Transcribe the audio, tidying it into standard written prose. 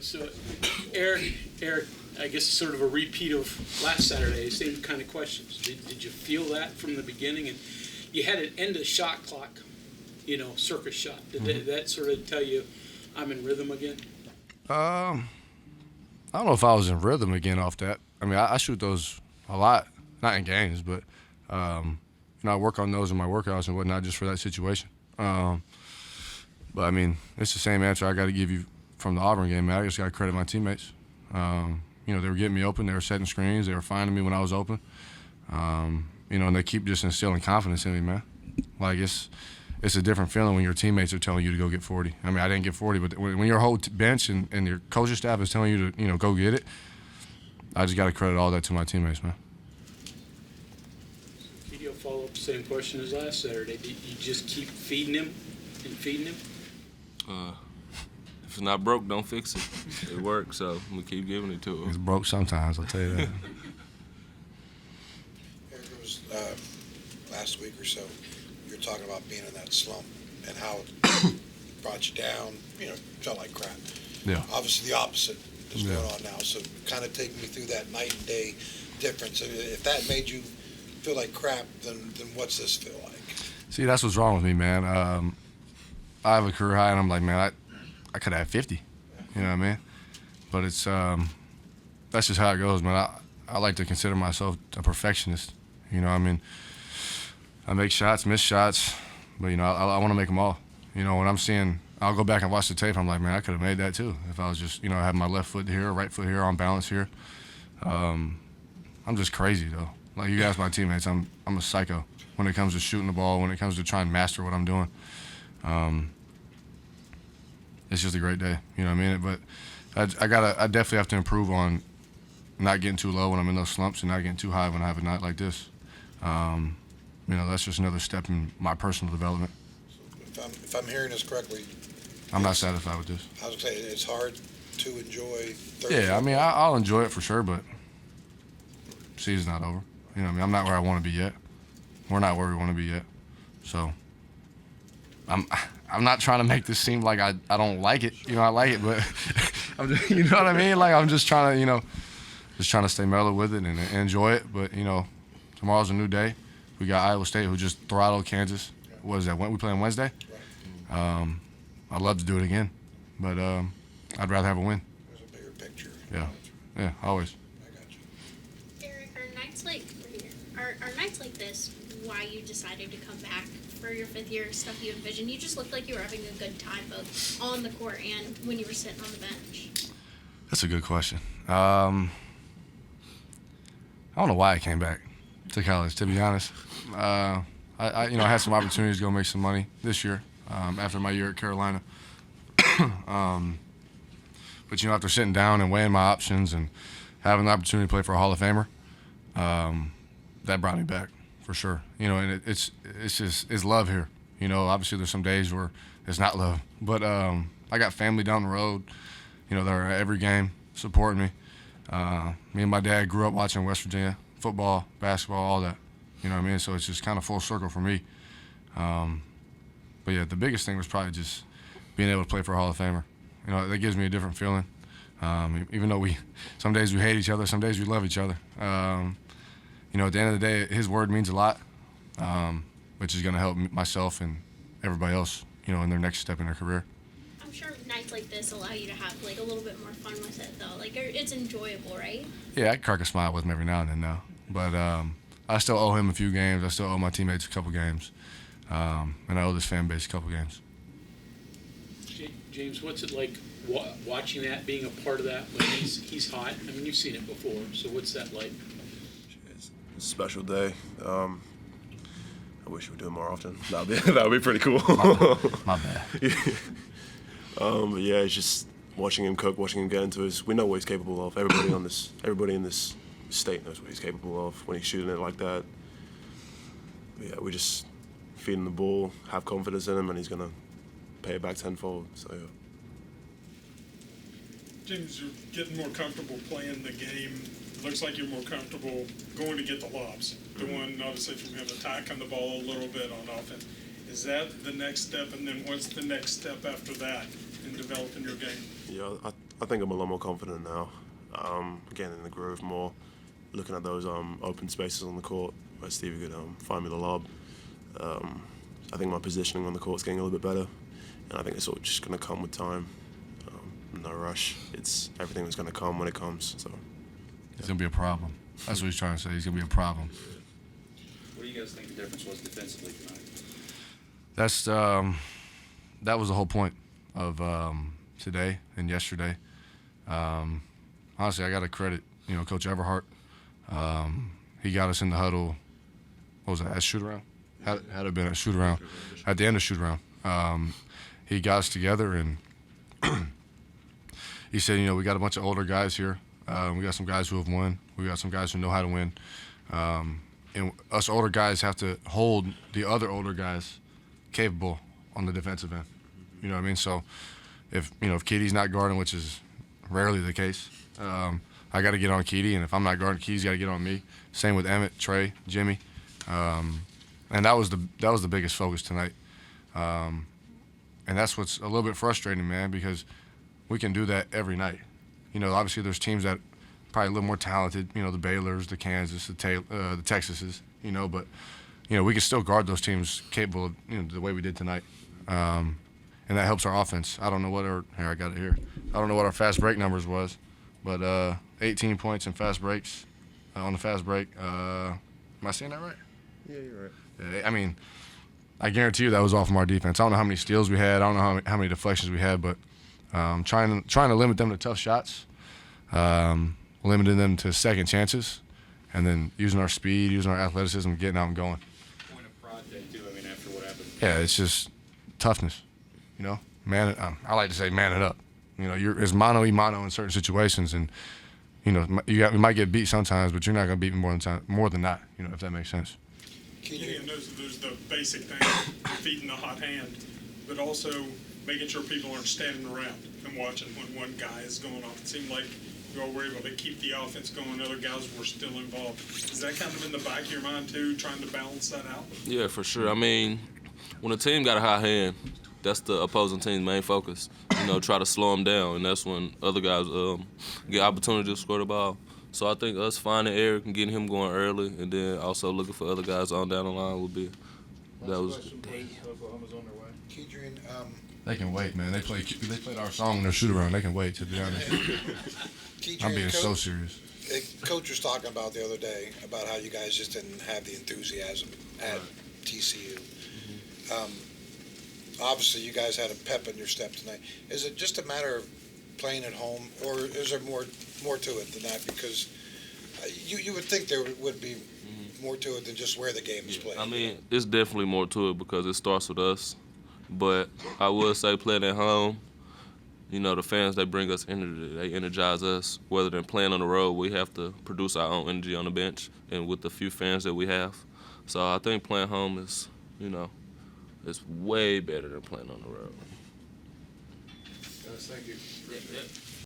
So, Erik, I guess sort of a repeat of last Saturday, same kind of questions. Did you feel that from the beginning? And you had an end of shot clock, circus shot. Did that sort of tell you I'm in rhythm again? I don't know if I was in rhythm again off that. I mean, I shoot those a lot, not in games, but I work on those in my workouts and whatnot just for that situation. But I mean, it's the same answer I got to give you from the Auburn game, man. I just got to credit my teammates. They were getting me open. They were setting screens. They were finding me when I was open. And they keep just instilling confidence in me, man. Like, it's a different feeling when your teammates are telling you to go get 40. I mean, I didn't get 40, but when your whole bench and your coaching staff is telling you to, go get it, I just got to credit all that to my teammates, man. I'll follow up the same question as last Saturday. Did you just keep feeding him and feeding him? If it's not broke, don't fix it. It works, so we keep giving it to him. It's broke sometimes, I'll tell you that. Erik, it was last week or so, you were talking about being in that slump and how it brought you down, felt like crap. Yeah. Obviously the opposite is going on now, so kind of take me through that night and day difference. If that made you feel like crap, then what's this feel like? See, that's what's wrong with me, man. I have a career high, and I'm like, man, I could have 50. You know what I mean? But it's that's just how it goes, man. I like to consider myself a perfectionist. I mean, I make shots, miss shots, but I want to make them all. When I'm seeing, I'll go back and watch the tape. I'm like, man, I could have made that too if I was just, have my left foot here, right foot here, on balance here. I'm just crazy though. Like, you guys, my teammates, I'm a psycho when it comes to shooting the ball, when it comes to trying to master what I'm doing. It's just a great day, you know what I mean? But I definitely have to improve on not getting too low when I'm in those slumps and not getting too high when I have a night like this. That's just another step in my personal development. So if I'm hearing this correctly, I'm not satisfied with this. I was going to say, it's hard to enjoy Thursday. Yeah, I mean, I'll enjoy it for sure, but the season's not over. I'm not where I want to be yet. We're not where we want to be yet. So I'm not trying to make this seem like I don't like it. I like it, but I'm just, you know what I mean? Like, I'm just trying to stay mellow with it and enjoy it. But tomorrow's a new day. We got Iowa State, who just throttled Kansas. What is that? We play on Wednesday. I'd love to do it again, but I'd rather have a win. There's a bigger picture. Yeah, always. I got you. Erik, are nights like this why you decided to come back for your fifth year, stuff you envisioned? You just looked like you were having a good time both on the court and when you were sitting on the bench. That's a good question. I don't know why I came back to college, to be honest. I had some opportunities to go make some money this year after my year at Carolina. But after sitting down and weighing my options and having the opportunity to play for a Hall of Famer, that brought me back for sure. And it's love here. Obviously there's some days where it's not love, but I got family down the road. That are at every game supporting me. Me and my dad grew up watching West Virginia football, basketball, all that. You know what I mean? So it's just kind of full circle for me. But yeah, the biggest thing was probably just being able to play for a Hall of Famer. That gives me a different feeling. Even though some days we hate each other, some days we love each other. At the end of the day, his word means a lot, which is going to help myself and everybody else, in their next step in their career. I'm sure nights like this allow you to have a little bit more fun with it, though. It's enjoyable, right? Yeah, I crack a smile with him every now and then now. But I still owe him a few games. I still owe my teammates a couple games. And I owe this fan base a couple games. James, what's it like watching that, being a part of that when he's hot? I mean, you've seen it before, so what's that like? It's a special day. I wish we would do it more often. That would be pretty cool. My bad. But yeah, it's just watching him cook, watching him get into his. We know what he's capable of. Everybody in this state knows what he's capable of when he's shooting it like that. But yeah, we just feed him the ball, have confidence in him, and he's gonna pay it back tenfold. So yeah. James, you're getting more comfortable playing the game. It looks like you're more comfortable going to get the lobs, doing, notice if you're going to attack on the ball a little bit on offense. Is that the next step, and then what's the next step after that in developing your game? Yeah, I think I'm a lot more confident now. Getting in the groove more, looking at those open spaces on the court where Stevie could find me the lob. I think my positioning on the court's getting a little bit better, and I think it's all just going to come with time. No rush. It's everything that's going to come when it comes. So He's going to be a problem. That's what he's trying to say. He's going to be a problem. What do you guys think the difference was defensively tonight? That was the whole point of today and yesterday. Honestly, I got to credit, Coach Everhart. He got us in the huddle. What was that? At shoot around? Had it been at shoot around? At the end of shoot around, he got us together and he said, we got a bunch of older guys here. We got some guys who have won. We got some guys who know how to win. And us older guys have to hold the other older guys capable on the defensive end. You know what I mean? So if Kedy's not guarding, which is rarely the case, I got to get on Kedy, and if I'm not guarding, Kedy's got to get on me. Same with Emmett, Trey, Jimmy, and that was the biggest focus tonight. And that's what's a little bit frustrating, man, because we can do that every night. Obviously there's teams that probably a little more talented. The Baylors, the Kansas, the Texases. But we can still guard those teams capable of the way we did tonight. And that helps our offense. I don't know what I got it here. I don't know what our fast break numbers was, but 18 points in fast breaks on the fast break. Am I saying that right? yeah, you're right. Yeah, I mean, I guarantee you that was all from our defense. I don't know how many steals we had. I don't know how many deflections we had, but trying to limit them to tough shots, limiting them to second chances, and then using our speed, using our athleticism, getting out and going. Point of pride day, too, after what happened. Yeah, it's just toughness. Man, I like to say man it up. It's mano y mano in certain situations, and you might get beat sometimes, but you're not going to beat me more than that. If that makes sense. Yeah, and there's the basic thing, feeding the hot hand, but also making sure people aren't standing around and watching when one guy is going off. It seemed like you all were able to keep the offense going, other guys were still involved. Is that kind of in the back of your mind, too, trying to balance that out? Yeah, for sure. I mean, when a team got a hot hand, that's the opposing team's main focus. Try to slow them down, and that's when other guys get opportunity to score the ball. So I think us finding Erik and getting him going early, and then also looking for other guys on down the line would be Oklahoma's on their way. Kedrian, They can wait, man. They played our song in their shoot around. They can wait, to be honest. Kedrian, I'm being so serious. Coach was talking about the other day about how you guys just didn't have the enthusiasm at TCU. Obviously, you guys had a pep in your step tonight. Is it just a matter of playing at home, or is there more to it than that? Because you would think there would be more to it than just where the game is played. I mean, it's definitely more to it because it starts with us. But I would say playing at home, the fans, they bring us energy. They energize us. Whether than playing on the road, we have to produce our own energy on the bench and with the few fans that we have. So I think playing home is, it's way better than playing on the road. Thank you.